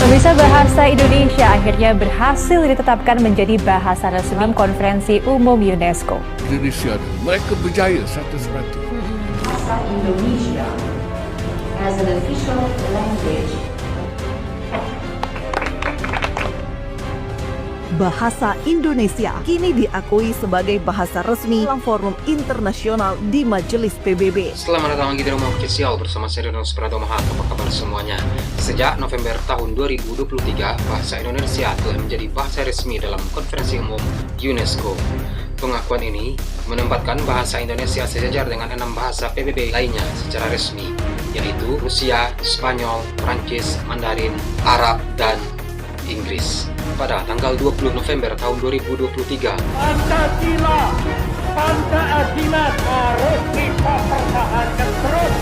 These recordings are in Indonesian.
Pemirsa, bahasa Indonesia akhirnya berhasil ditetapkan menjadi bahasa resmi Konferensi Umum UNESCO. Indonesia, mereka berjaya 100%. Bahasa Indonesia as an official language. Bahasa Indonesia kini diakui sebagai bahasa resmi dalam forum internasional di Majelis PBB. Selamat datang lagi di Rumah Official bersama saya Renus Pratomahat. Apa kabar semuanya? Sejak November tahun 2023, bahasa Indonesia telah menjadi bahasa resmi dalam Konferensi Umum UNESCO. Pengakuan ini menempatkan bahasa Indonesia sejajar dengan 6 bahasa PBB lainnya secara resmi, yaitu Rusia, Spanyol, Prancis, Mandarin, Arab, dan Inggris. Pada tanggal 20 November tahun 2023, Pancasila, Pancasila harus kita pertahankan terus.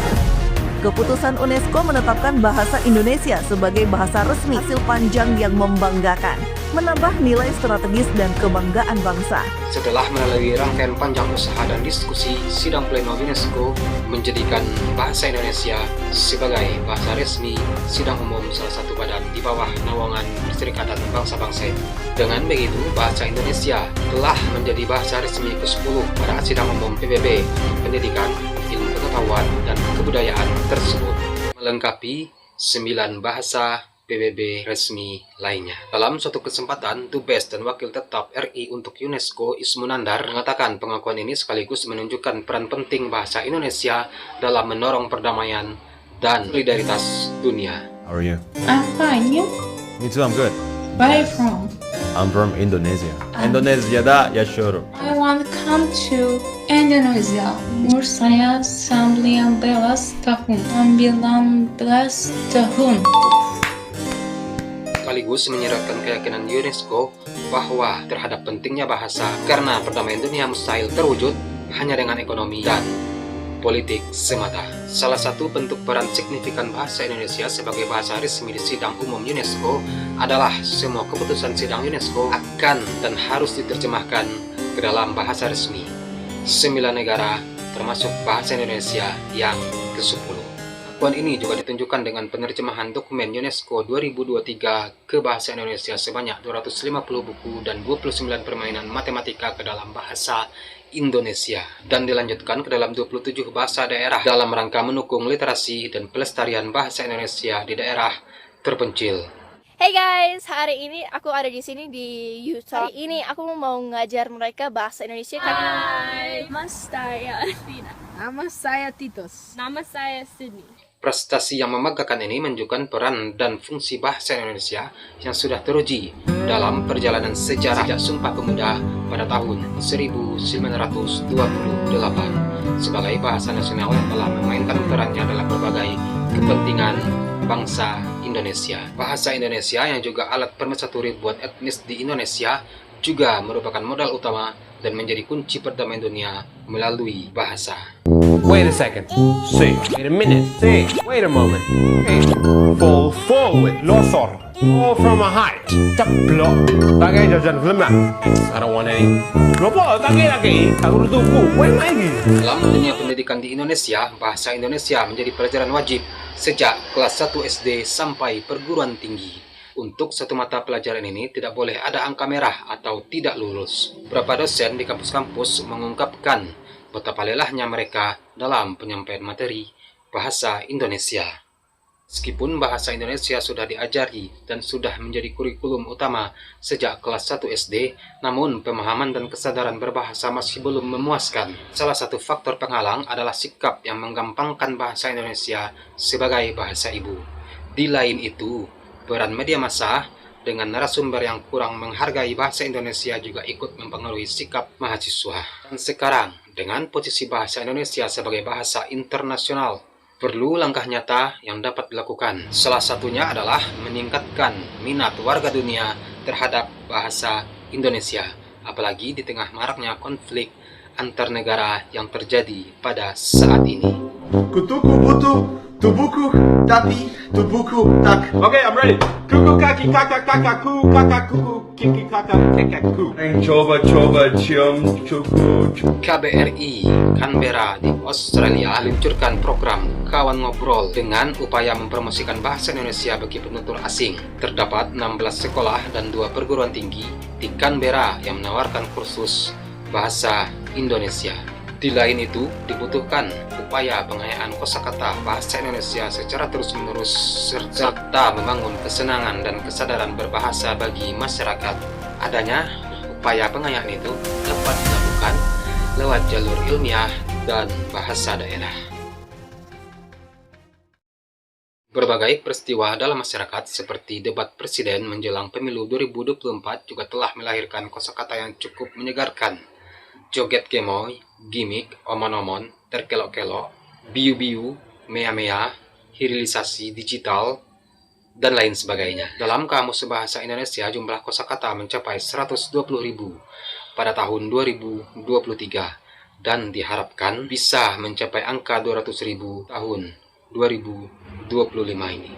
Keputusan UNESCO menetapkan bahasa Indonesia sebagai bahasa resmi hasil panjang yang membanggakan, menambah nilai strategis dan kebanggaan bangsa. setelah melalui rangkaian panjang usaha dan diskusi, sidang pleno UNESCO menjadikan bahasa Indonesia sebagai bahasa resmi sidang umum salah satu badan di bawah naungan Perserikatan Bangsa-Bangsa. Dengan begitu, bahasa Indonesia telah menjadi bahasa resmi ke-10 pada sidang umum PBB Pendidikan, Ilmu Pengetahuan, dan Kebudayaan tersebut, melengkapi 9 bahasa PBB resmi lainnya. Dalam suatu kesempatan, Dubes dan Wakil Tetap RI untuk UNESCO Ismunandar mengatakan pengakuan ini sekaligus menunjukkan peran penting bahasa Indonesia dalam mendorong perdamaian dan solidaritas dunia. How are you? I'm fine, you? Me too, I'm good. Where are you from? I'm from Indonesia. Indonesia'da yaşıyorum. I want to come to Indonesia. Umur saya 19 tahun. 19 tahun. Sekaligus menyeratkan keyakinan UNESCO bahwa terhadap pentingnya bahasa karena perdamaian dunia mustahil terwujud hanya dengan ekonomi dan politik semata. Salah satu bentuk peran signifikan bahasa Indonesia sebagai bahasa resmi di sidang umum UNESCO adalah semua keputusan sidang UNESCO akan dan harus diterjemahkan ke dalam bahasa resmi 9 negara termasuk bahasa Indonesia yang ke-10. Pengakuan ini juga ditunjukkan dengan penerjemahan dokumen UNESCO 2023 ke bahasa Indonesia sebanyak 250 buku dan 29 permainan matematika ke dalam bahasa Indonesia, dan dilanjutkan ke dalam 27 bahasa daerah dalam rangka mendukung literasi dan pelestarian bahasa Indonesia di daerah terpencil. Hey guys, hari ini aku ada di sini di Utah. Hari ini aku mau ngajar mereka bahasa Indonesia karena Nama saya Tina. Nama saya Titus. Nama saya Sydney. Prestasi yang membanggakan ini menunjukkan peran dan fungsi bahasa Indonesia yang sudah teruji dalam perjalanan sejarah sejak Sumpah Pemuda pada tahun 1928 sebagai bahasa nasional yang telah memainkan perannya dalam berbagai kepentingan bangsa Indonesia. Bahasa Indonesia yang juga alat pemersatu ribuan etnis di Indonesia juga merupakan modal utama dan menjadi kunci perdamaian dunia melalui bahasa. Wait a second. See. Wait a minute. See. Wait a moment. Okay. Fall forward. Lothor. Fall from a height. Ceplok. Pakai jajan lemak. I don't want any. Lopo, lagi. Aku tunggu. Wait lagi. Dalam dunia pendidikan di Indonesia, bahasa Indonesia menjadi pelajaran wajib sejak kelas 1 SD sampai perguruan tinggi. Untuk satu mata pelajaran ini tidak boleh ada angka merah atau tidak lulus. Beberapa dosen di kampus-kampus mengungkapkan betapa lelahnya mereka dalam penyampaian materi bahasa Indonesia. Meskipun bahasa Indonesia sudah diajari dan sudah menjadi kurikulum utama sejak kelas 1 SD, namun pemahaman dan kesadaran berbahasa masih belum memuaskan. Salah satu faktor penghalang adalah sikap yang menggampangkan bahasa Indonesia sebagai bahasa ibu. Di lain itu, peran media massa dengan narasumber yang kurang menghargai bahasa Indonesia juga ikut mempengaruhi sikap mahasiswa. Dan sekarang, dengan posisi bahasa Indonesia sebagai bahasa internasional, perlu langkah nyata yang dapat dilakukan. Salah satunya adalah meningkatkan minat warga dunia terhadap bahasa Indonesia, apalagi di tengah maraknya konflik antar negara yang terjadi pada saat ini. Kutuku butuh tubuhku, tapi tubuhku tak. Okay, I'm ready. Kuku kaki kakak kakak ku kakak kuku kiki kakak kekek ku. Coba cium cuku. KBRI Canberra di Australia meluncurkan program Kawan Ngobrol dengan upaya mempromosikan bahasa Indonesia bagi penutur asing. Terdapat 16 sekolah dan 2 perguruan tinggi di Canberra yang menawarkan kursus bahasa Indonesia. Di lain itu, dibutuhkan upaya pengayaan kosakata bahasa Indonesia secara terus-menerus serta membangun kesenangan dan kesadaran berbahasa bagi masyarakat. Adanya upaya pengayaan itu dapat dilakukan lewat jalur ilmiah dan bahasa daerah. Berbagai peristiwa dalam masyarakat seperti debat presiden menjelang pemilu 2024 juga telah melahirkan kosakata yang cukup menyegarkan. Joget gemoy, gimmick, omon-omon, terkelok-kelok, biu-biu, mea-mea, hilirisasi digital, dan lain sebagainya. Dalam Kamus Bahasa Indonesia, jumlah kosakata mencapai 120.000 pada tahun 2023 dan diharapkan bisa mencapai angka 200.000 tahun 2025 ini.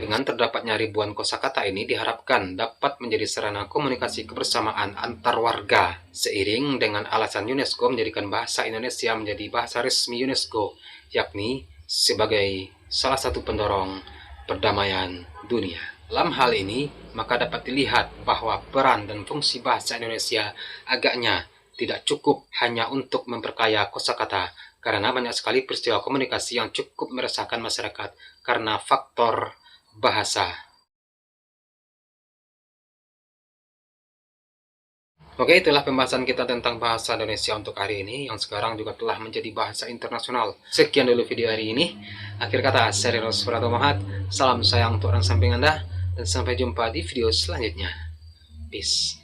Dengan terdapatnya ribuan kosakata ini diharapkan dapat menjadi sarana komunikasi kebersamaan antar warga seiring dengan alasan UNESCO menjadikan bahasa Indonesia menjadi bahasa resmi UNESCO, yakni sebagai salah satu pendorong perdamaian dunia. Dalam hal ini, maka dapat dilihat bahwa peran dan fungsi bahasa Indonesia agaknya tidak cukup hanya untuk memperkaya kosakata, karena banyak sekali peristiwa komunikasi yang cukup meresahkan masyarakat karena faktor bahasa. Oke, itulah pembahasan kita tentang bahasa Indonesia untuk hari ini, yang sekarang juga telah menjadi bahasa internasional. Sekian dulu video hari ini. Akhir kata, saya Renos Pratomahat. Salam sayang untuk orang samping Anda, dan sampai jumpa di video selanjutnya. Peace.